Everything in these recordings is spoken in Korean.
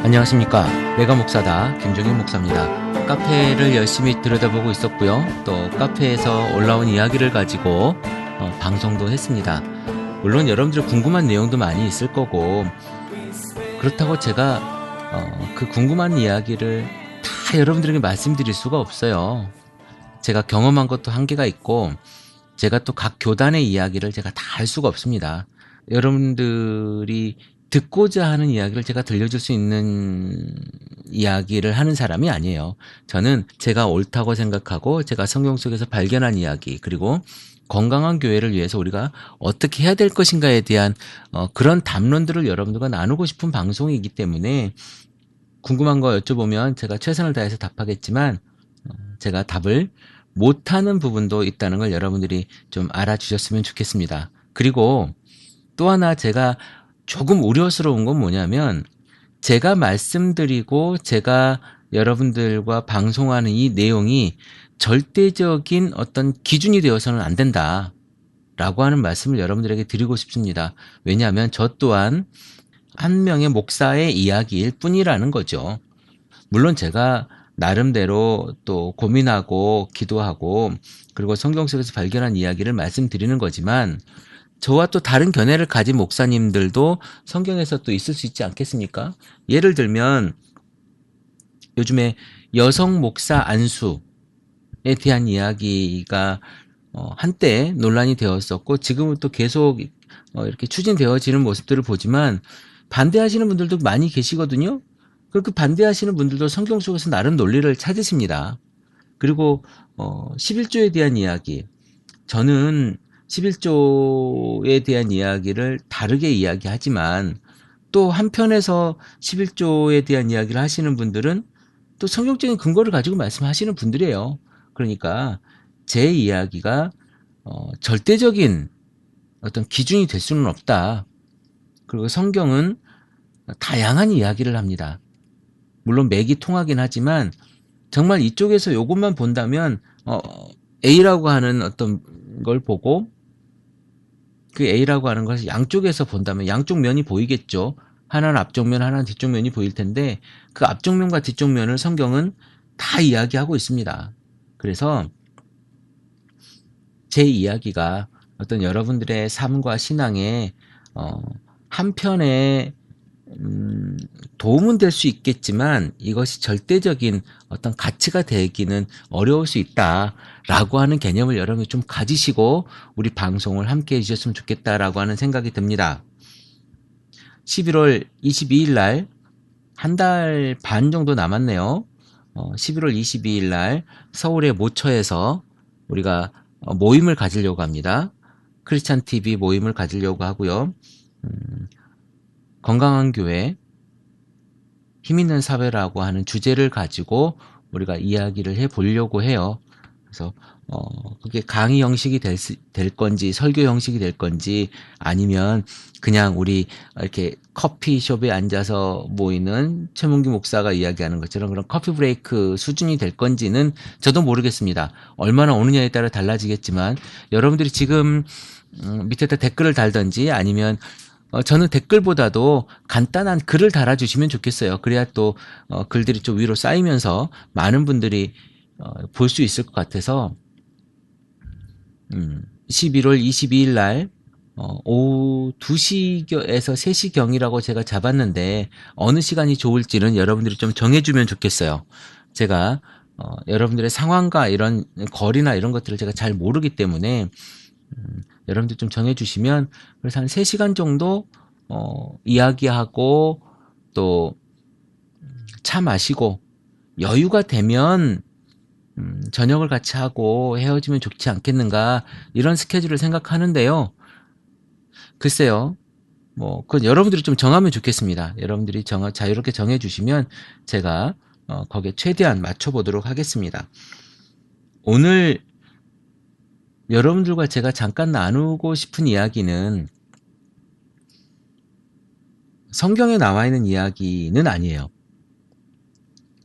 안녕하십니까. 내가 목사다 김종인 목사입니다. 카페를 열심히 들여다보고 있었고요. 또 카페에서 올라온 이야기를 가지고 방송도 했습니다. 물론 여러분들 궁금한 내용도 많이 있을 거고, 그렇다고 제가 그 궁금한 이야기를 다 여러분들에게 말씀드릴 수가 없어요. 제가 경험한 것도 한계가 있고, 제가 또 각 교단의 이야기를 제가 다 할 수가 없습니다. 여러분들이 듣고자 하는 이야기를 제가 들려줄 수 있는 이야기를 하는 사람이 아니에요. 저는 제가 옳다고 생각하고 제가 성경 속에서 발견한 이야기, 그리고 건강한 교회를 위해서 우리가 어떻게 해야 될 것인가에 대한 그런 담론들을 여러분들과 나누고 싶은 방송이기 때문에, 궁금한 거 여쭤보면 제가 최선을 다해서 답하겠지만 제가 답을 못하는 부분도 있다는 걸 여러분들이 좀 알아주셨으면 좋겠습니다. 그리고 또 하나 제가 조금 우려스러운 건 뭐냐면, 제가 말씀드리고 제가 여러분들과 방송하는 이 내용이 절대적인 어떤 기준이 되어서는 안 된다 라고 하는 말씀을 여러분들에게 드리고 싶습니다. 왜냐하면 저 또한 한 명의 목사의 이야기일 뿐이라는 거죠. 물론 제가 나름대로 또 고민하고 기도하고 그리고 성경 속에서 발견한 이야기를 말씀드리는 거지만, 저와 또 다른 견해를 가진 목사님들도 성경에서 또 있을 수 있지 않겠습니까? 예를 들면 요즘에 여성 목사 안수에 대한 이야기가 한때 논란이 되었었고, 지금은 또 계속 이렇게 추진되어지는 모습들을 보지만 반대하시는 분들도 많이 계시거든요. 그 반대하시는 분들도 성경 속에서 나름 논리를 찾으십니다. 그리고 11조에 대한 이야기, 저는 11조에 대한 이야기를 다르게 이야기하지만, 또 한편에서 11조에 대한 이야기를 하시는 분들은 또 성경적인 근거를 가지고 말씀하시는 분들이에요. 그러니까 제 이야기가 절대적인 어떤 기준이 될 수는 없다. 그리고 성경은 다양한 이야기를 합니다. 물론 맥이 통하긴 하지만 정말 이쪽에서 이것만 본다면 A라고 하는 어떤 걸 보고, 그 A라고 하는 것을 양쪽에서 본다면 양쪽 면이 보이겠죠. 하나는 앞쪽 면, 하나는 뒤쪽 면이 보일 텐데, 그 앞쪽 면과 뒤쪽 면을 성경은 다 이야기하고 있습니다. 그래서 제 이야기가 어떤 여러분들의 삶과 신앙에 한편에 도움은 될 수 있겠지만 이것이 절대적인 어떤 가치가 되기는 어려울 수 있다라고 하는 개념을 여러분이 좀 가지시고 우리 방송을 함께 해주셨으면 좋겠다라고 하는 생각이 듭니다. 11월 22일 날, 한 달 반 정도 남았네요. 11월 22일 날 서울의 모처에서 우리가 모임을 가지려고 합니다. 크리스찬 TV 모임을 가지려고 하고요. 건강한 교회, 힘있는 사회라고 하는 주제를 가지고 우리가 이야기를 해보려고 해요. 그래서 그게 강의 형식이 될 건지 설교 형식이 될 건지, 아니면 그냥 우리 이렇게 커피숍에 앉아서 모이는 최문기 목사가 이야기하는 것처럼 그런 커피 브레이크 수준이 될 건지는 저도 모르겠습니다. 얼마나 오느냐에 따라 달라지겠지만, 여러분들이 지금 밑에다 댓글을 달든지, 아니면 저는 댓글보다도 간단한 글을 달아주시면 좋겠어요. 그래야 또 글들이 좀 위로 쌓이면서 많은 분들이 볼 수 있을 것 같아서 11월 22일 날 오후 2시에서 3시경이라고 제가 잡았는데, 어느 시간이 좋을지는 여러분들이 좀 정해주면 좋겠어요. 제가 여러분들의 상황과 이런 거리나 이런 것들을 제가 잘 모르기 때문에 여러분들 좀 정해주시면, 그래서 한 3시간 정도 이야기하고 또 차 마시고 여유가 되면 저녁을 같이 하고 헤어지면 좋지 않겠는가, 이런 스케줄을 생각하는데요. 글쎄요, 그건 여러분들이 좀 정하면 좋겠습니다. 여러분들이 자유롭게 정해주시면 제가 거기에 최대한 맞춰보도록 하겠습니다. 오늘 여러분들과 제가 잠깐 나누고 싶은 이야기는 성경에 나와 있는 이야기는 아니에요.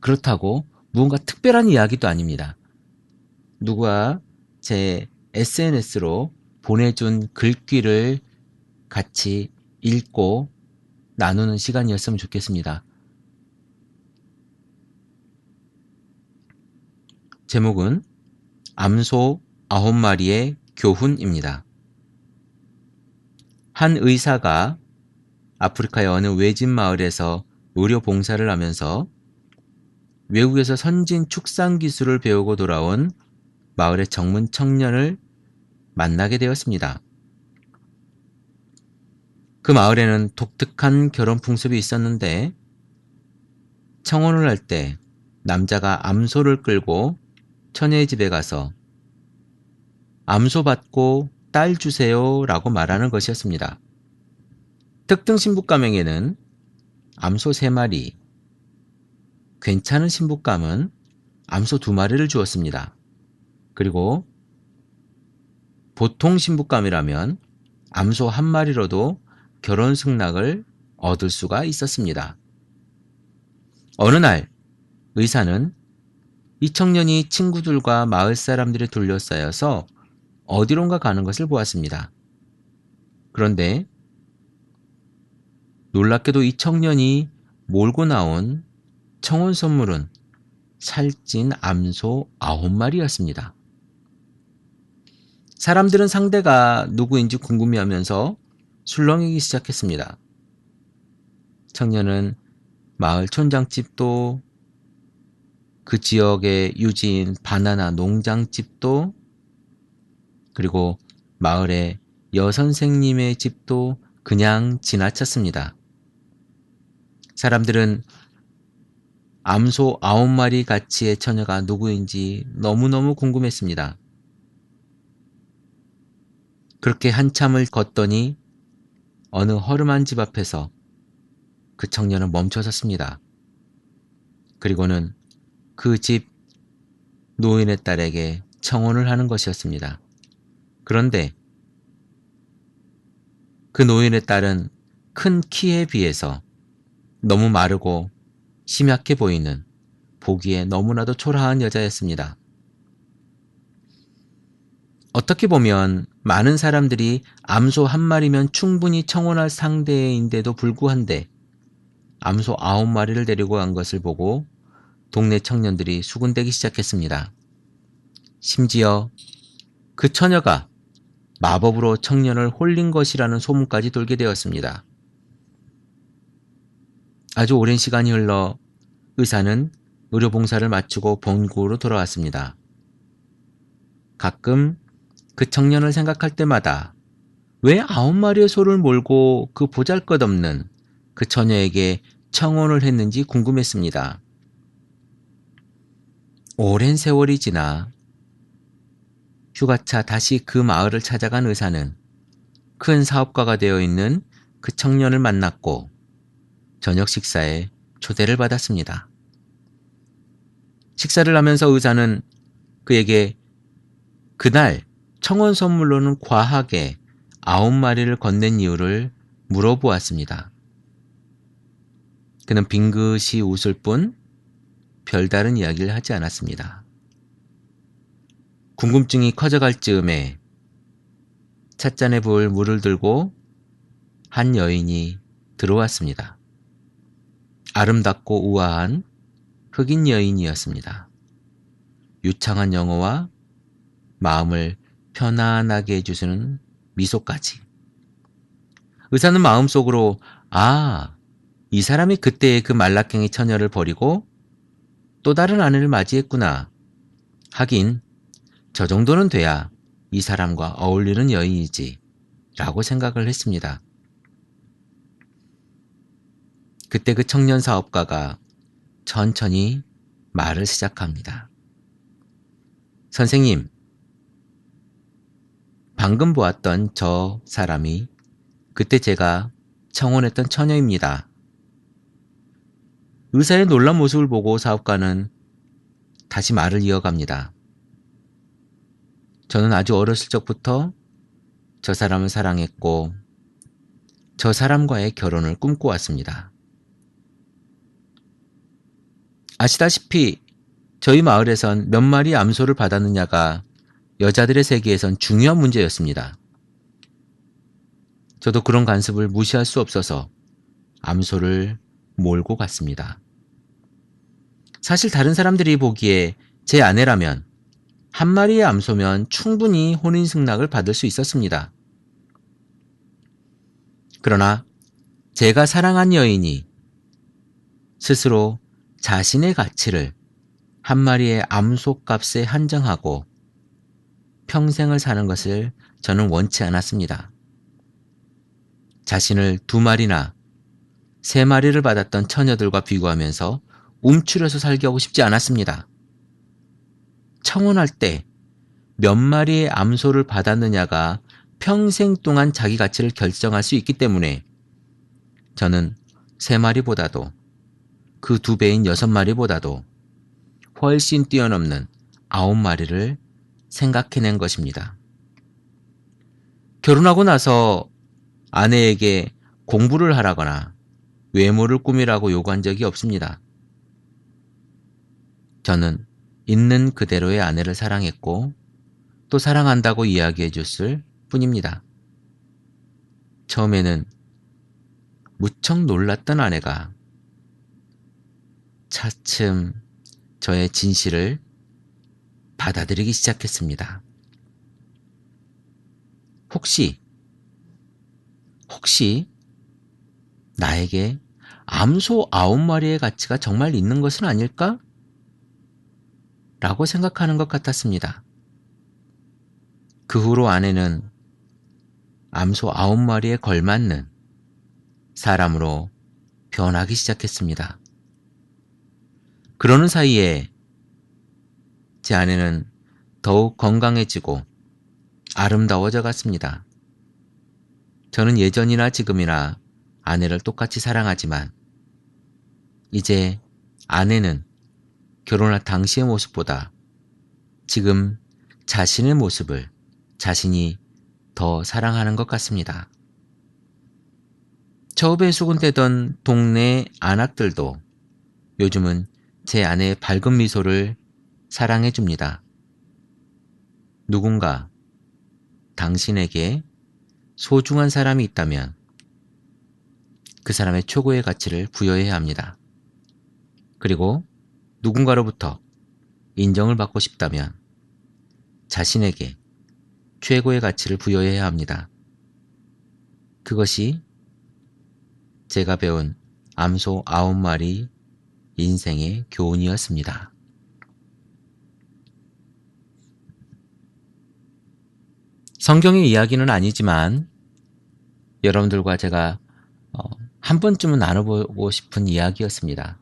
그렇다고 무언가 특별한 이야기도 아닙니다. 누가 제 SNS로 보내준 글귀를 같이 읽고 나누는 시간이었으면 좋겠습니다. 제목은 암소 9마리의 교훈입니다. 한 의사가 아프리카의 어느 외진 마을에서 의료 봉사를 하면서 외국에서 선진 축산 기술을 배우고 돌아온 마을의 젊은 청년을 만나게 되었습니다. 그 마을에는 독특한 결혼 풍습이 있었는데 청혼을 할 때 남자가 암소를 끌고 처녀의 집에 가서 암소 받고 딸 주세요 라고 말하는 것이었습니다. 특등 신부감에게는 암소 3마리, 괜찮은 신부감은 암소 2마리를 주었습니다. 그리고 보통 신부감이라면 암소 1마리로도 결혼 승낙을 얻을 수가 있었습니다. 어느 날 의사는 이 청년이 친구들과 마을 사람들이 둘러싸여서 어디론가 가는 것을 보았습니다. 그런데 놀랍게도 이 청년이 몰고 나온 청혼 선물은 살찐 암소 9마리였습니다. 사람들은 상대가 누구인지 궁금해하면서 술렁이기 시작했습니다. 청년은 마을 촌장집도 그 지역의 유지인 바나나 농장집도 그리고 마을의 여선생님의 집도 그냥 지나쳤습니다. 사람들은 암소 9마리 가치의 처녀가 누구인지 너무너무 궁금했습니다. 그렇게 한참을 걷더니 어느 허름한 집 앞에서 그 청년은 멈춰섰습니다. 그리고는 그 집 노인의 딸에게 청혼을 하는 것이었습니다. 그런데 그 노인의 딸은 큰 키에 비해서 너무 마르고 심약해 보이는 보기에 너무나도 초라한 여자였습니다. 어떻게 보면 많은 사람들이 암소 1마리면 충분히 청혼할 상대인데도 불구한데 암소 9마리를 데리고 간 것을 보고 동네 청년들이 수군대기 시작했습니다. 심지어 그 처녀가 마법으로 청년을 홀린 것이라는 소문까지 돌게 되었습니다. 아주 오랜 시간이 흘러 의사는 의료봉사를 마치고 본국으로 돌아왔습니다. 가끔 그 청년을 생각할 때마다 왜 9마리의 소를 몰고 그 보잘것없는 그 처녀에게 청혼을 했는지 궁금했습니다. 오랜 세월이 지나 휴가차 다시 그 마을을 찾아간 의사는 큰 사업가가 되어 있는 그 청년을 만났고 저녁 식사에 초대를 받았습니다. 식사를 하면서 의사는 그에게 그날 청혼 선물로는 과하게 9마리를 건넨 이유를 물어보았습니다. 그는 빙긋이 웃을 뿐 별다른 이야기를 하지 않았습니다. 궁금증이 커져갈 즈음에 찻잔에 부을 물을 들고 한 여인이 들어왔습니다. 아름답고 우아한 흑인 여인이었습니다. 유창한 영어와 마음을 편안하게 해주시는 미소까지. 의사는 마음속으로 이 사람이 그때의 그 말라깽이 처녀를 버리고 또 다른 아내를 맞이했구나. 하긴 저 정도는 돼야 이 사람과 어울리는 여인이지 라고 생각을 했습니다. 그때 그 청년 사업가가 천천히 말을 시작합니다. 선생님, 방금 보았던 저 사람이 그때 제가 청혼했던 처녀입니다. 의사의 놀란 모습을 보고 사업가는 다시 말을 이어갑니다. 저는 아주 어렸을 적부터 저 사람을 사랑했고 저 사람과의 결혼을 꿈꿔왔습니다. 아시다시피 저희 마을에선 몇 마리 암소를 받았느냐가 여자들의 세계에선 중요한 문제였습니다. 저도 그런 관습을 무시할 수 없어서 암소를 몰고 갔습니다. 사실 다른 사람들이 보기에 제 아내라면 한 마리의 암소면 충분히 혼인승낙을 받을 수 있었습니다. 그러나 제가 사랑한 여인이 스스로 자신의 가치를 한 마리의 암소값에 한정하고 평생을 사는 것을 저는 원치 않았습니다. 자신을 2마리나 3마리를 받았던 처녀들과 비교하면서 움츠려서 살게 하고 싶지 않았습니다. 청혼할 때 몇 마리의 암소를 받았느냐가 평생 동안 자기 가치를 결정할 수 있기 때문에 저는 3마리보다도 그 2배인 6마리보다도 훨씬 뛰어넘는 9마리를 생각해낸 것입니다. 결혼하고 나서 아내에게 공부를 하라거나 외모를 꾸미라고 요구한 적이 없습니다. 저는 있는 그대로의 아내를 사랑했고 또 사랑한다고 이야기해 줬을 뿐입니다. 처음에는 무척 놀랐던 아내가 차츰 저의 진실을 받아들이기 시작했습니다. 혹시 나에게 암소 9마리의 가치가 정말 있는 것은 아닐까? 라고 생각하는 것 같았습니다. 그 후로 아내는 암소 9마리에 걸맞는 사람으로 변하기 시작했습니다. 그러는 사이에 제 아내는 더욱 건강해지고 아름다워져 갔습니다. 저는 예전이나 지금이나 아내를 똑같이 사랑하지만 이제 아내는 결혼할 당시의 모습보다 지금 자신의 모습을 자신이 더 사랑하는 것 같습니다. 처음에 수군대던 동네 안악들도 요즘은 제 아내의 밝은 미소를 사랑해 줍니다. 누군가 당신에게 소중한 사람이 있다면 그 사람의 최고의 가치를 부여해야 합니다. 그리고 누군가로부터 인정을 받고 싶다면 자신에게 최고의 가치를 부여해야 합니다. 그것이 제가 배운 암소 9마리 인생의 교훈이었습니다. 성경의 이야기는 아니지만 여러분들과 제가 한 번쯤은 나눠보고 싶은 이야기였습니다.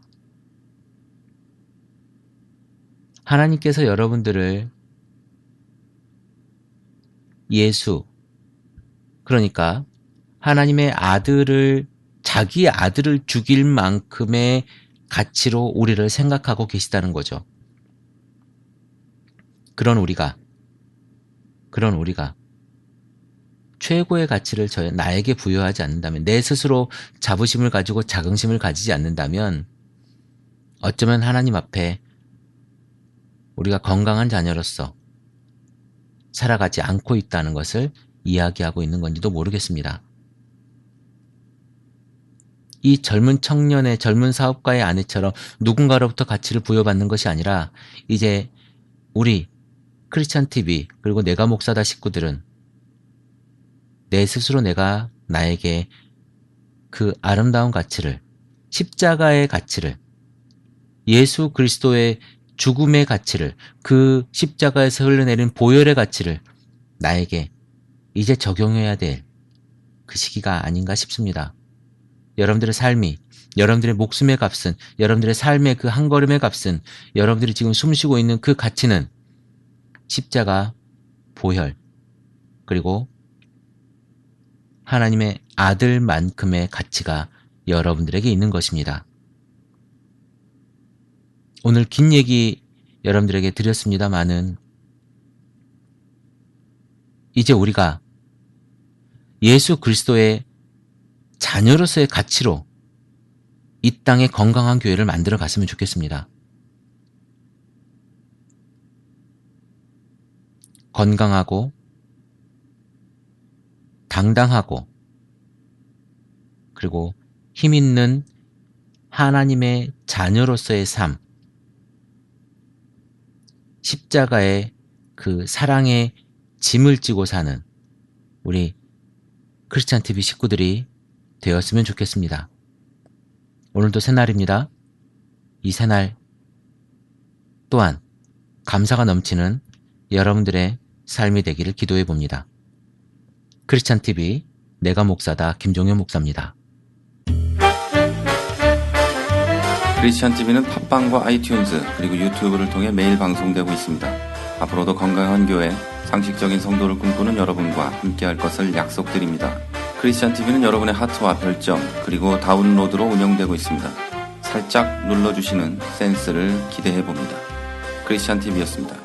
하나님께서 여러분들을 예수, 그러니까 하나님의 아들을, 자기의 아들을 죽일 만큼의 가치로 우리를 생각하고 계시다는 거죠. 그런 우리가 최고의 가치를 나에게 부여하지 않는다면, 내 스스로 자부심을 가지고 자긍심을 가지지 않는다면 어쩌면 하나님 앞에 우리가 건강한 자녀로서 살아가지 않고 있다는 것을 이야기하고 있는 건지도 모르겠습니다. 이 젊은 청년의, 젊은 사업가의 아내처럼 누군가로부터 가치를 부여받는 것이 아니라 이제 우리 크리스찬 TV 그리고 내가 목사다 식구들은 내 스스로 내가 나에게 그 아름다운 가치를, 십자가의 가치를, 예수 그리스도의 죽음의 가치를, 그 십자가에서 흘러내린 보혈의 가치를 나에게 이제 적용해야 될 그 시기가 아닌가 싶습니다. 여러분들의 삶이, 여러분들의 목숨의 값은, 여러분들의 삶의 그 한 걸음의 값은, 여러분들이 지금 숨쉬고 있는 그 가치는 십자가, 보혈, 그리고 하나님의 아들만큼의 가치가 여러분들에게 있는 것입니다. 오늘 긴 얘기 여러분들에게 드렸습니다마는 이제 우리가 예수 그리스도의 자녀로서의 가치로 이 땅에 건강한 교회를 만들어 갔으면 좋겠습니다. 건강하고 당당하고 그리고 힘있는 하나님의 자녀로서의 삶, 십자가의 그 사랑의 짐을 지고 사는 우리 크리스찬 TV 식구들이 되었으면 좋겠습니다. 오늘도 새날입니다. 이 새날 또한 감사가 넘치는 여러분들의 삶이 되기를 기도해 봅니다. 크리스찬 TV 내가 목사다 김종현 목사입니다. 크리스찬 TV는 팟빵과 아이튠즈 그리고 유튜브를 통해 매일 방송되고 있습니다. 앞으로도 건강한 교회, 상식적인 성도를 꿈꾸는 여러분과 함께할 것을 약속드립니다. 크리스찬 TV는 여러분의 하트와 별점 그리고 다운로드로 운영되고 있습니다. 살짝 눌러주시는 센스를 기대해봅니다. 크리스찬 TV였습니다.